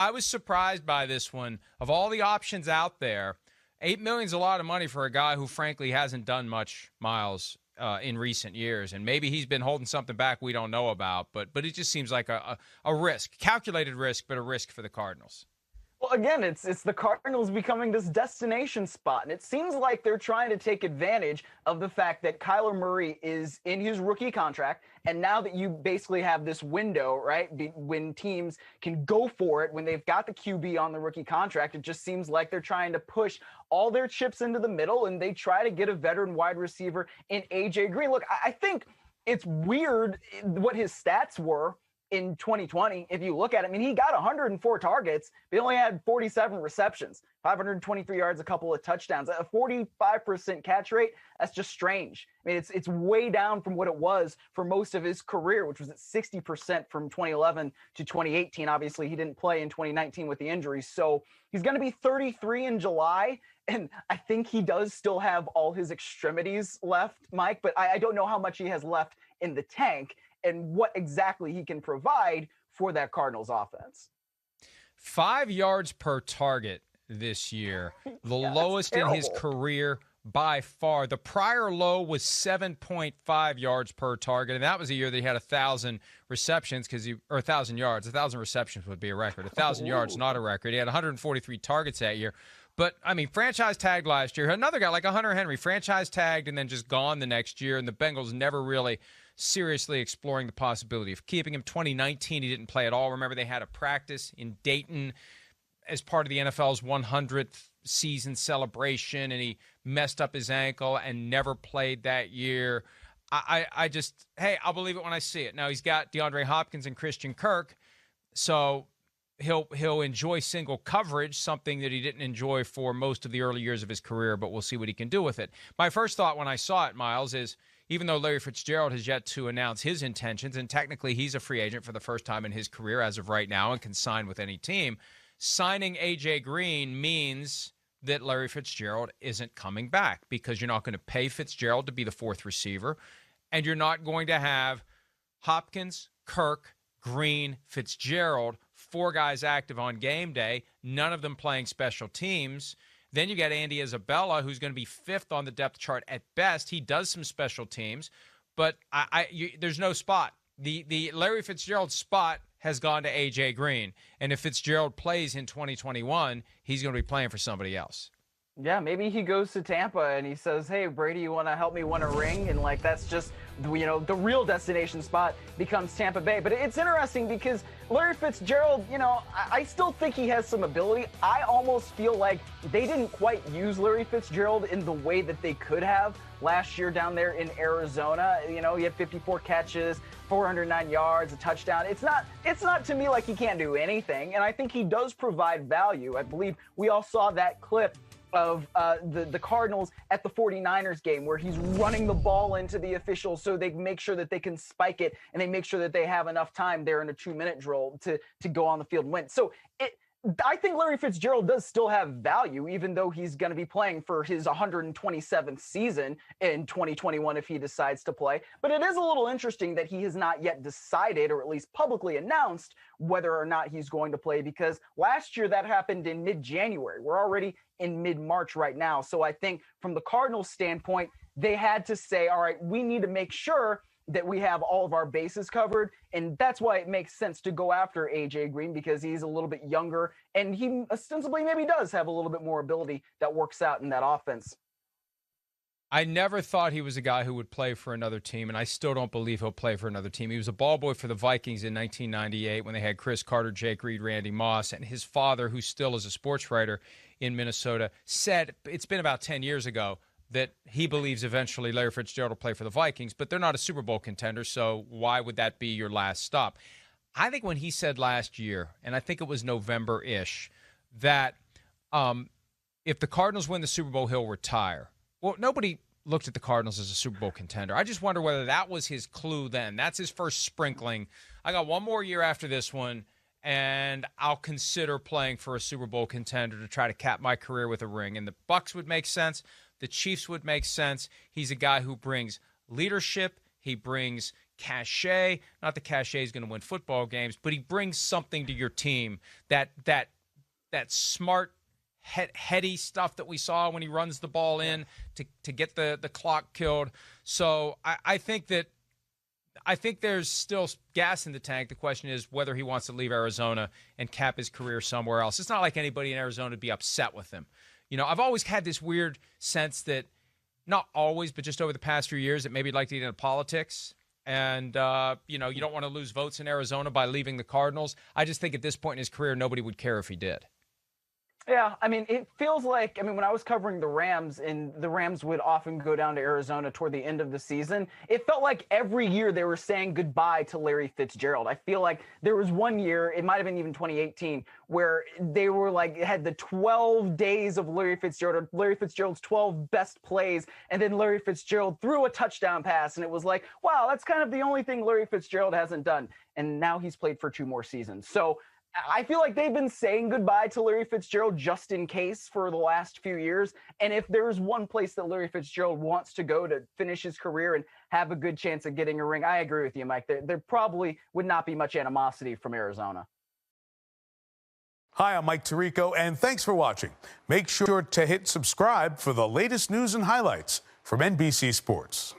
I was surprised by this one. Of all the options out there, $8 million is a lot of money for a guy who, frankly, hasn't done much, Miles, in recent years. And maybe he's been holding something back we don't know about. But it just seems like a risk, calculated risk, but a risk for the Cardinals. Well, again, it's the Cardinals becoming this destination spot, and it seems like they're trying to take advantage of the fact that Kyler Murray is in his rookie contract, and now that you basically have this window, right, when teams can go for it, when they've got the QB on the rookie contract, it just seems like they're trying to push all their chips into the middle, and they try to get a veteran wide receiver in A.J. Green. Look, I think it's weird what his stats were in 2020. If you look at it, I mean, he got 104 targets, but he only had 47 receptions, 523 yards, a couple of touchdowns, a 45% catch rate. That's just strange. I mean, it's way down from what it was for most of his career, which was at 60% from 2011 to 2018. Obviously, he didn't play in 2019 with the injuries. So he's going to be 33 in July. And I think he does still have all his extremities left, Mike, but I don't know how much he has left in the tank and what exactly he can provide for that Cardinals offense. 5 yards per target this year, the lowest in his career by far. The prior low was 7.5 yards per target, and that was a year that he had 1,000 receptions or 1,000 yards. 1,000 receptions would be a record. 1,000 yards, not a record. He had 143 targets that year. But, I mean, franchise tagged last year. Another guy like Hunter Henry, franchise tagged and then just gone the next year, and the Bengals never really seriously exploring the possibility of keeping him. 2019, he didn't play at all. Remember, they had a practice in Dayton as part of the NFL's 100th season celebration, and he messed up his ankle and never played that year. I just, hey, I'll believe it when I see it. Now, he's got DeAndre Hopkins and Christian Kirk, so he'll enjoy single coverage, something that he didn't enjoy for most of the early years of his career, but we'll see what he can do with it. My first thought when I saw it, Miles, is even though Larry Fitzgerald has yet to announce his intentions, and technically he's a free agent for the first time in his career as of right now and can sign with any team, signing A.J. Green means that Larry Fitzgerald isn't coming back because you're not going to pay Fitzgerald to be the fourth receiver, and you're not going to have Hopkins, Kirk, Green, Fitzgerald, four guys active on game day, none of them playing special teams. Then you got Andy Isabella, who's going to be fifth on the depth chart at best. He does some special teams, but there's no spot. The Larry Fitzgerald spot has gone to A.J. Green, and if Fitzgerald plays in 2021, he's going to be playing for somebody else. Yeah, maybe he goes to Tampa and he says, hey, Brady, you want to help me win a ring? And, like, that's just, the real destination spot becomes Tampa Bay. But it's interesting because Larry Fitzgerald, I still think he has some ability. I almost feel like they didn't quite use Larry Fitzgerald in the way that they could have last year down there in Arizona. He had 54 catches, 409 yards, a touchdown. It's not to me like he can't do anything. And I think he does provide value. I believe we all saw that clip of the Cardinals at the 49ers game where he's running the ball into the officials so they make sure that they can spike it and they make sure that they have enough time there in a 2-minute drill to go on the field and win. So I think Larry Fitzgerald does still have value, even though he's going to be playing for his 127th season in 2021 if he decides to play. But it is a little interesting that he has not yet decided, or at least publicly announced, whether or not he's going to play, because last year that happened in mid-January. We're already in mid-March right now. So I think from the Cardinals standpoint, they had to say, all right, we need to make sure that we have all of our bases covered. And that's why it makes sense to go after A.J. Green, because he's a little bit younger and he ostensibly maybe does have a little bit more ability that works out in that offense. I never thought he was a guy who would play for another team, and I still don't believe he'll play for another team. He was a ball boy for the Vikings in 1998 when they had Chris Carter, Jake Reed, Randy Moss, and his father, who still is a sports writer in Minnesota, said it's been about 10 years ago that he believes eventually Larry Fitzgerald will play for the Vikings, but they're not a Super Bowl contender, so why would that be your last stop? I think when he said last year, and I think it was November-ish, that if the Cardinals win the Super Bowl, he'll retire. Well, nobody looked at the Cardinals as a Super Bowl contender. I just wonder whether that was his clue then. That's his first sprinkling. I got one more year after this one, and I'll consider playing for a Super Bowl contender to try to cap my career with a ring. And the Bucs would make sense. The Chiefs would make sense. He's a guy who brings leadership. He brings cachet. Not that cachet is going to win football games, but he brings something to your team that smart, heady stuff that we saw when he runs the ball in to get the clock killed. So I think there's still gas in the tank. The question is whether he wants to leave Arizona and cap his career somewhere else. It's not like anybody in Arizona would be upset with him. I've always had this weird sense that, not always, but just over the past few years, that maybe he'd like to get into politics. And, you don't want to lose votes in Arizona by leaving the Cardinals. I just think at this point in his career, nobody would care if he did. Yeah, I mean, it feels like, when I was covering the Rams, and the Rams would often go down to Arizona toward the end of the season, it felt like every year they were saying goodbye to Larry Fitzgerald. I feel like there was one year, it might have been even 2018, where they were had the 12 days of Larry Fitzgerald, or Larry Fitzgerald's 12 best plays, and then Larry Fitzgerald threw a touchdown pass, and it was like, wow, that's kind of the only thing Larry Fitzgerald hasn't done. And now he's played for 2 more seasons. So I feel like they've been saying goodbye to Larry Fitzgerald just in case for the last few years. And if there's one place that Larry Fitzgerald wants to go to finish his career and have a good chance of getting a ring, I agree with you, Mike. There probably would not be much animosity from Arizona. Hi, I'm Mike Tirico, and thanks for watching. Make sure to hit subscribe for the latest news and highlights from NBC Sports.